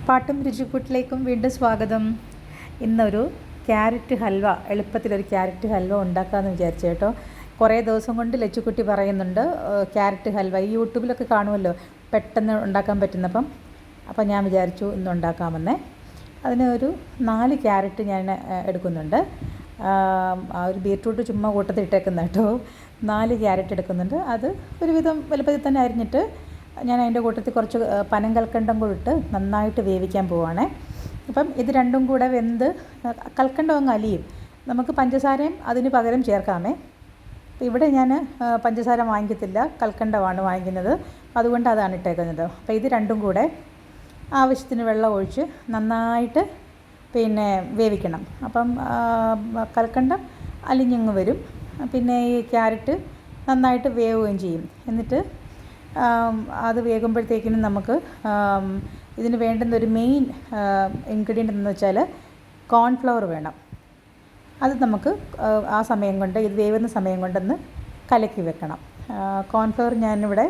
പാട്ടും രുചിക്കൂട്ടിലേക്കും വീണ്ടും സ്വാഗതം. ഇന്നൊരു ക്യാരറ്റ് ഹൽവ, എളുപ്പത്തിലൊരു ക്യാരറ്റ് ഹൽവ ഉണ്ടാക്കാമെന്ന് വിചാരിച്ചു കേട്ടോ. കുറേ ദിവസം കൊണ്ട് ലച്ചുക്കുട്ടി പറയുന്നുണ്ട് ക്യാരറ്റ് ഹൽവ, ഈ യൂട്യൂബിലൊക്കെ കാണുമല്ലോ, പെട്ടെന്ന് ഉണ്ടാക്കാൻ പറ്റുന്നപ്പം. അപ്പം ഞാൻ വിചാരിച്ചു ഇന്ന് ഉണ്ടാക്കാമെന്നേ. അതിന് ഒരു 4 ക്യാരറ്റ് ഞാൻ എടുക്കുന്നുണ്ട്. ഒരു ബീറ്റ്റൂട്ട് ചുമ്മാ കൂട്ടത്തിൽ ഇട്ടേക്കുന്ന കേട്ടോ. 4 ക്യാരറ്റ് എടുക്കുന്നുണ്ട്. അത് ഒരുവിധം വലുപ്പത്തിൽ തന്നെ അരിഞ്ഞിട്ട് ഞാൻ അതിൻ്റെ കൂട്ടത്തിൽ കുറച്ച് പനം കൽക്കണ്ടം കൂടി ഇട്ട് നന്നായിട്ട് വേവിക്കാൻ പോവുകയാണേ. അപ്പം ഇത് രണ്ടും കൂടെ വെന്ത് കൽക്കണ്ടം അങ്ങ് അലിയും. നമുക്ക് പഞ്ചസാരയും അതിന് പകരം ചേർക്കാമേ. ഇവിടെ ഞാൻ പഞ്ചസാര വാങ്ങിക്കത്തില്ല, കൽക്കണ്ടമാണ് വാങ്ങിക്കുന്നത്, അതുകൊണ്ട് അതാണ് ഇട്ടേക്കുന്നത്. അപ്പോൾ ഇത് രണ്ടും കൂടെ ആവശ്യത്തിന് വെള്ളം ഒഴിച്ച് നന്നായിട്ട് വേവിക്കണം. അപ്പം കൽക്കണ്ടം അലിഞ്ഞങ്ങ് വരും, പിന്നെ ഈ ക്യാരറ്റ് നന്നായിട്ട് വേവുകയും ചെയ്യും. എന്നിട്ട് അത് വേകുമ്പോഴത്തേക്കിനും നമുക്ക് ഇതിന് വേണ്ടുന്ന ഒരു മെയിൻ ഇൻഗ്രീഡിയൻ്റ് എന്ന് വെച്ചാൽ കോൺഫ്ലവർ വേണം. അത് നമുക്ക് ആ സമയം കൊണ്ട്, ഇത് വേവുന്ന സമയം കൊണ്ടൊന്ന് കലക്കി വെക്കണം. കോൺഫ്ലവർ ഞാനിവിടെ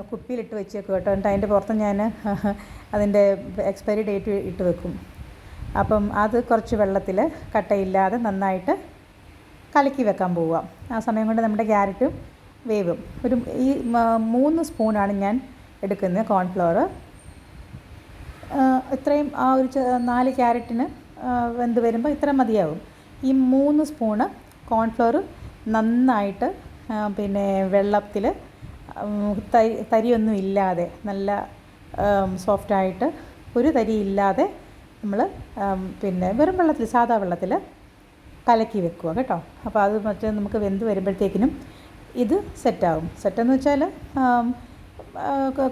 കുപ്പിയിലിട്ട് വെച്ചേക്കും കേട്ടോ. എന്നിട്ട് അതിൻ്റെ പുറത്ത് ഞാൻ അതിൻ്റെ എക്സ്പയറി ഡേറ്റ് ഇട്ട് വെക്കും. അപ്പം അത് കുറച്ച് വെള്ളത്തിൽ കട്ടയില്ലാതെ നന്നായിട്ട് കലക്കി വെക്കാൻ പോവുക. ആ സമയം കൊണ്ട് നമ്മുടെ ക്യാരറ്റും വേവും. ഈ 3 സ്പൂണാണ് ഞാൻ എടുക്കുന്നത് കോൺഫ്ലവർ. ഇത്രയും ആ ഒരു 4 ക്യാരറ്റിന് വെന്ത് വരുമ്പോൾ ഇത്ര മതിയാവും. ഈ 3 സ്പൂണ് കോൺഫ്ലവർ നന്നായിട്ട് വെള്ളത്തിൽ തരിയൊന്നും ഇല്ലാതെ നല്ല സോഫ്റ്റായിട്ട്, ഒരു തരി ഇല്ലാതെ നമ്മൾ വെറും വെള്ളത്തിൽ, സാധാ വെള്ളത്തിൽ കലക്കി വെക്കുക കേട്ടോ. അപ്പോൾ അത് നമുക്ക് വെന്ത് വരുമ്പോഴത്തേക്കിനും ഇത് സെറ്റാവും. സെറ്റെന്ന് വെച്ചാൽ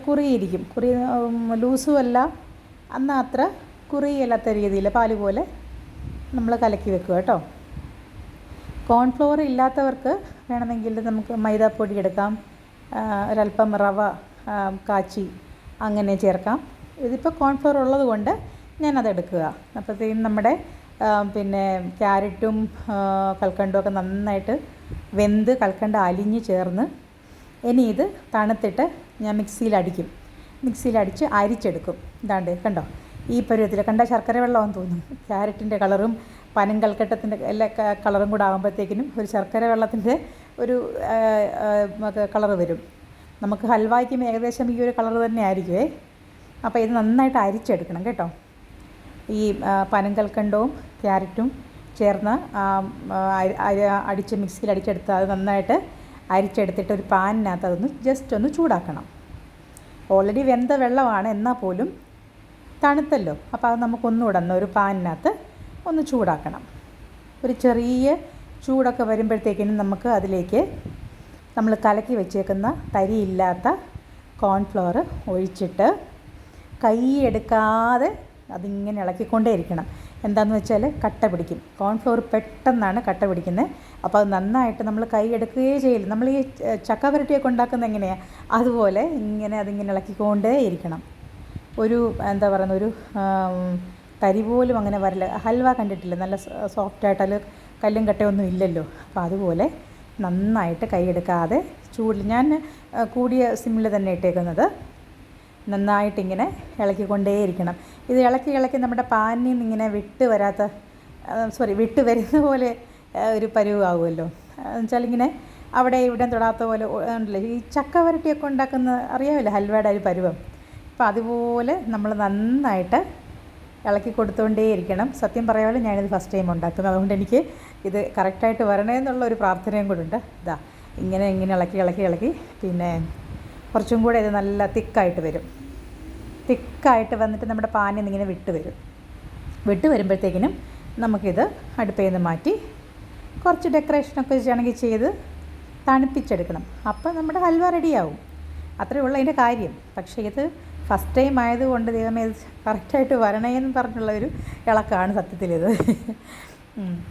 കുറിയിരിക്കും, ലൂസും അല്ല, എന്നാൽ അത്ര കുറിയല്ലാത്ത രീതിയിൽ പാല് പോലെ നമ്മൾ കലക്കി വെക്കുക കേട്ടോ. കോൺഫ്ലവർ ഇല്ലാത്തവർക്ക് വേണമെങ്കിൽ നമുക്ക് മൈദാപ്പൊടി എടുക്കാം, ഒരല്പം റവ കാച്ചി അങ്ങനെ ചേർക്കാം. ഇതിപ്പോൾ കോൺഫ്ലവർ ഉള്ളത് കൊണ്ട് ഞാനതെടുക്കുക. അപ്പോഴത്തേക്കും നമ്മുടെ ക്യാരറ്റും കൽക്കണ്ടവും ഒക്കെ നന്നായിട്ട് വെന്ത് കൽക്കണ്ട അലിഞ്ഞ് ചേർന്ന്, ഇനി ഇത് തണുത്തിട്ട് ഞാൻ മിക്സിയിലടിക്കും. മിക്സിയിലടിച്ച് അരിച്ചെടുക്കും. ഇതാണ്ട് കണ്ടോ, ഈ പരുവത്തിൽ. കണ്ട ശർക്കര വെള്ളമാണെന്ന് തോന്നും. ക്യാരറ്റിൻ്റെ കളറും പനം കൽക്കട്ടത്തിൻ്റെ എല്ലാ കളറും കൂടെ ആകുമ്പോഴത്തേക്കിനും ഒരു ശർക്കര വെള്ളത്തിൻ്റെ ഒരു കളറ് വരും. നമുക്ക് ഹൽവായ്ക്കും ഏകദേശം ഈ ഒരു കളറ് തന്നെ ആയിരിക്കുമേ. അപ്പോൾ ഇത് നന്നായിട്ട് അരിച്ചെടുക്കണം കേട്ടോ. ഈ പനം കൽക്കണ്ടവും ക്യാരറ്റും ചേർന്ന് അടിച്ച് മിക്സിയിൽ അടിച്ചെടുത്ത് അത് നന്നായിട്ട് അരിച്ചെടുത്തിട്ട് ഒരു പാനിനകത്ത് അതൊന്ന് ജസ്റ്റ് ഒന്ന് ചൂടാക്കണം. ഓൾറെഡി വെന്ത വെള്ളമാണ്, എന്നാൽ പോലും തണുത്തല്ലോ. അപ്പോൾ അത് നമുക്കൊന്നുകൂടെ ഒരു പാനിനകത്ത് ഒന്ന് ചൂടാക്കണം. ഒരു ചെറിയ ചൂടൊക്കെ വരുമ്പോഴത്തേക്കിനും നമുക്ക് അതിലേക്ക് നമ്മൾ കലക്കി വെച്ചേക്കുന്ന തരിയില്ലാത്ത കോൺഫ്ലവർ ഒഴിച്ചിട്ട് കൈ എടുക്കാതെ അതിങ്ങനെ ഇളക്കിക്കൊണ്ടേ ഇരിക്കണം. എന്താണെന്ന് വെച്ചാൽ കട്ട പിടിക്കും. കോൺഫ്ലവർ പെട്ടെന്നാണ് കട്ട പിടിക്കുന്നത്. അപ്പോൾ അത് നന്നായിട്ട് നമ്മൾ കൈ എടുക്കുകയേ ചെയ്യില്ല. നമ്മൾ ഈ ചക്ക വരട്ടിയൊക്കെ ഉണ്ടാക്കുന്നത് എങ്ങനെയാണ്, അതുപോലെ അതിങ്ങനെ ഇളക്കിക്കൊണ്ടേ ഇരിക്കണം. ഒരു ഒരു തരി പോലും അങ്ങനെ വരില്ല. ഹൽവ കണ്ടിട്ടില്ല, നല്ല സോഫ്റ്റായിട്ട്, അതിൽ കല്ലും കട്ടയൊന്നും ഇല്ലല്ലോ. അപ്പോൾ അതുപോലെ നന്നായിട്ട് കൈയെടുക്കാതെ ചൂടിൽ, ഞാൻ കൂടിയ സിമ്മിൽ തന്നെ ഇട്ടേക്കുന്നത്, നന്നായിട്ടിങ്ങനെ ഇളക്കിക്കൊണ്ടേയിരിക്കണം. ഇത് ഇളക്കി നമ്മുടെ പാനിൽ നിന്ന് ഇങ്ങനെ വിട്ട് വരുന്ന പോലെ ഒരു പരുവാകുമല്ലോ. എന്നുവെച്ചാൽ ഇങ്ങനെ അവിടെ ഇവിടെ തൊടാത്ത പോലെ ഉണ്ടല്ലോ. ഈ ചക്ക വരട്ടിയൊക്കെ ഉണ്ടാക്കുന്ന അറിയാമല്ലോ, ഹൽവയുടെ ഒരു പരുവം. അപ്പോൾ അതുപോലെ നമ്മൾ നന്നായിട്ട് ഇളക്കി കൊടുത്തുകൊണ്ടേയിരിക്കണം. സത്യം പറയാമല്ലോ, ഞാനിത് ഫസ്റ്റ് ടൈം ഉണ്ടാക്കുന്നത്, അതുകൊണ്ട് എനിക്ക് ഇത് കറക്റ്റായിട്ട് വരണേ എന്നുള്ള ഒരു പ്രാർത്ഥനയും കൂടെ ഉണ്ട്. ഇങ്ങനെ ഇളക്കി കുറച്ചും കൂടെ ഇത് നല്ല തിക്കായിട്ട് വരും. തിക്കായിട്ട് വന്നിട്ട് നമ്മുടെ പാനിൽ നിന്ന് ഇങ്ങനെ വിട്ട് വരുമ്പോഴത്തേക്കിനും നമുക്കിത് അടുപ്പിൽ നിന്ന് മാറ്റി കുറച്ച് ഡെക്കറേഷനൊക്കെ ചെയ്യണമെങ്കിൽ ചെയ്ത് തണുപ്പിച്ചെടുക്കണം. അപ്പോൾ നമ്മുടെ ഹൽവ റെഡിയാവും. അത്രയേ ഉള്ളൂ അതിൻ്റെ കാര്യം. പക്ഷേ ഇത് ഫസ്റ്റ് ടൈം ആയതുകൊണ്ട് ദൈവമേ ഇത് കറക്റ്റായിട്ട് വരണേന്ന് പറഞ്ഞുള്ള ഒരു ഇളക്കാണ് സത്യത്തിലിത്.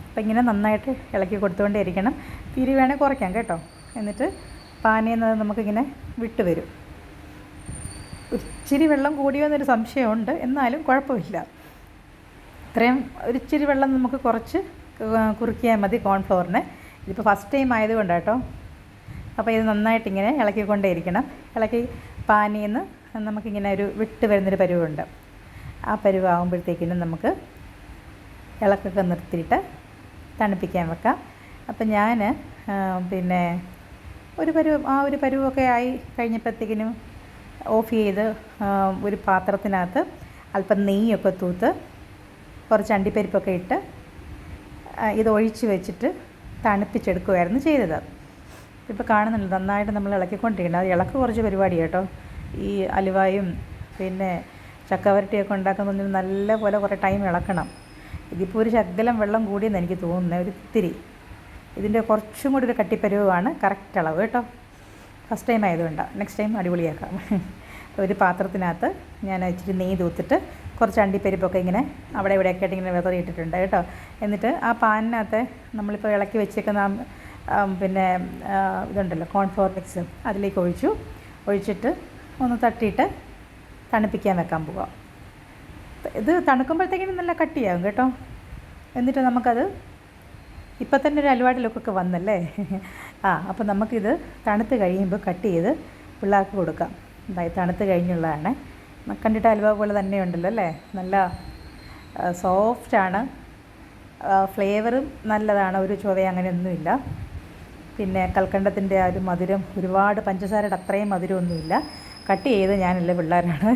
അപ്പം ഇങ്ങനെ നന്നായിട്ട് ഇളക്കി കൊടുത്തുകൊണ്ടേ ഇരിക്കണം. തിരി വേണേൽ കുറയ്ക്കാം കേട്ടോ. എന്നിട്ട് പാനിൽ നിന്ന് നമുക്കിങ്ങനെ വിട്ട് വരും. ഇച്ചിരി വെള്ളം കൂടിയോ എന്നൊരു സംശയമുണ്ട്, എന്നാലും കുഴപ്പമില്ല. ഇത്രയും ഒരിച്ചിരി വെള്ളം നമുക്ക് കുറച്ച് കുറുക്കിയാൽ മതി കോൺഫ്ലവറിന്. ഇതിപ്പോൾ ഫസ്റ്റ് ടൈം ആയതുകൊണ്ട് കേട്ടോ. അപ്പോൾ ഇത് നന്നായിട്ടിങ്ങനെ ഇളക്കിക്കൊണ്ടേ ഇരിക്കണം. ഇളക്കി പാനിയിൽ നിന്ന് നമുക്കിങ്ങനെ ഒരു വിട്ട് വരുന്നൊരു പരുവുണ്ട്. ആ പരുവാകുമ്പോഴത്തേക്കിനും നമുക്ക് ഇളക്കൊക്കെ നിർത്തിയിട്ട് തണുപ്പിക്കാൻ വെക്കാം. അപ്പം ഞാൻ പിന്നെ ഒരു പരുവൊക്കെ ആയി കഴിഞ്ഞപ്പോഴത്തേക്കിനും ഓഫ് ചെയ്ത് ഒരു പാത്രത്തിനകത്ത് അല്പം നെയ്യൊക്കെ തൂത്ത് കുറച്ച് അണ്ടിപ്പരിപ്പൊക്കെ ഇട്ട് ഇത് ഒഴിച്ച് വെച്ചിട്ട് തണുപ്പിച്ചെടുക്കുകയായിരുന്നു ചെയ്തത്. ഇപ്പോൾ കാണുന്നുണ്ട് നന്നായിട്ട് നമ്മൾ ഇളക്കിക്കൊണ്ടിരിക്കണം. അത് ഇളക്ക് കുറച്ച് പരിപാടി കേട്ടോ. ഈ അലുവായും പിന്നെ ചക്കവരട്ടിയൊക്കെ ഉണ്ടാക്കുന്നതിന് നല്ല പോലെ കുറേ ടൈം ഇളക്കണം. ഇതിപ്പോൾ ഒരു ശകലം വെള്ളം കൂടിയെന്ന് എനിക്ക് തോന്നുന്നത്, ഒരു ഇത്തിരി. ഇതിൻ്റെ കുറച്ചും കൂടി ഒരു കട്ടിപ്പരുവാണ് കറക്റ്റ് അളവ് കേട്ടോ. ഫസ്റ്റ് ടൈം ആയതുകൊണ്ടാണ്, നെക്സ്റ്റ് ടൈം അടിപൊളിയാക്കാം. ഒരു പാത്രത്തിനകത്ത് ഞാൻ ഇച്ചിരി നെയ്യ് തൂത്തിട്ട് കുറച്ച് അണ്ടിപ്പരിപ്പൊക്കെ ഇങ്ങനെ അവിടെ ഇവിടെയൊക്കെ ആയിട്ട് ഇങ്ങനെ വിതറിയിട്ടിട്ടുണ്ട് കേട്ടോ. എന്നിട്ട് ആ പാനിനകത്ത് നമ്മളിപ്പോൾ ഇളക്കി വെച്ചേക്കുന്ന പിന്നെ ഇതുണ്ടല്ലോ കോൺഫ്ലവർ മിക്സ്, അതിലേക്ക് ഒഴിച്ചിട്ട് ഒന്ന് തട്ടിയിട്ട് തണുപ്പിക്കാൻ വെക്കാൻ പോകാം. ഇത് തണുക്കുമ്പോഴത്തേക്കിനും നല്ല കട്ടിയാകും കേട്ടോ. എന്നിട്ട് നമുക്കത് ഇപ്പം തന്നെ ഒരു അലുവായുടെ ലുക്കൊക്കെ വന്നല്ലേ. അപ്പോൾ നമുക്കിത് തണുത്ത് കഴിയുമ്പോൾ കട്ട് ചെയ്ത് പിള്ളേർക്ക് കൊടുക്കാം. തണുത്ത് കഴിഞ്ഞുള്ളതാണ്. കണ്ടിട്ട് അലുവ പോലെ തന്നെ ഉണ്ടല്ലോ അല്ലേ, നല്ല സോഫ്റ്റാണ്, ഫ്ലേവറും നല്ലതാണ്, ഒരു ചുവ അങ്ങനെയൊന്നുമില്ല. പിന്നെ കൽക്കണ്ടത്തിൻ്റെ ആ ഒരു മധുരം, ഒരുപാട് പഞ്ചസാരയുടെ അത്രയും മധുരമൊന്നുമില്ല. കട്ട് ചെയ്ത് ഞാനല്ല പിള്ളേരാണ്,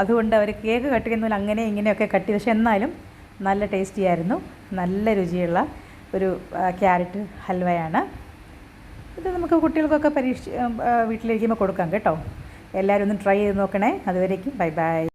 അതുകൊണ്ട് അവർ കേക്ക് കട്ട് ചെയ്യുന്ന പോലെ അങ്ങനെ ഇങ്ങനെയൊക്കെ കട്ട് ചെയ്ത്, പക്ഷെ എന്നാലും നല്ല ടേസ്റ്റി ആയിരുന്നു, നല്ല രുചിയുള്ള ഒരു ക്യാരറ്റ് ഹൽവയാണ് ഇത്. നമുക്ക് കുട്ടികൾക്കൊക്കെ വീട്ടിലിരിക്കുമ്പോൾ കൊടുക്കാം കേട്ടോ. എല്ലാവരും ഒന്ന് ട്രൈ ചെയ്ത് നോക്കണേ. അതുവരേക്കും ബൈ ബൈ.